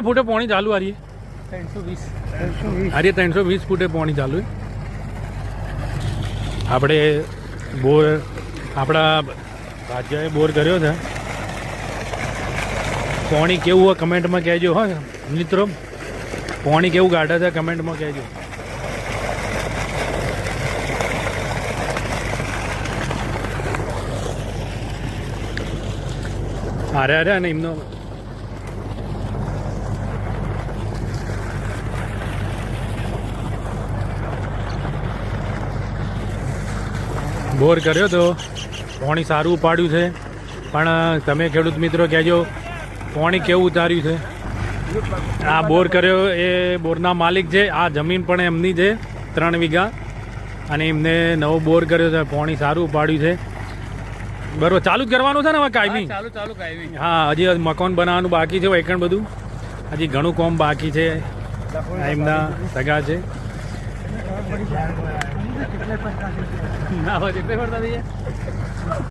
ફૂટે પાણી ચાલુ આ રહી 320 અરે 320 ફૂટે પાણી ચાલુ આપણે બોર આપણા ભાજ્યાએ બોર કર્યો છે પાણી કેવું હોય કમેન્ટમાં કહેજો હા મિત્રો પાણી કેવું કાઢે છે કમેન્ટમાં કહેજો અરે અને એમનો બોર કર્યો તો પાણી સારું ઉપાડ્યું છે પણ તમે ખેડૂત મિત્રો કહેજો પાણી કેવું ઉતાર્યું છે આ બોર કર્યો એ બોરના માલિક છે આ જમીન પણ એમની છે 3 વીઘા અને એમને નવો બોર કર્યો છે પાણી સારું ઉપાડ્યું છે બરોબર ચાલુ જ કરવાનું છે ને હવે કાયમી કાયમી હા હજી મકાન બનાવવાનું બાકી છે એકણ બધું હજી ઘણું કામ બાકી છે એમના સગા છે ના હોય એટલે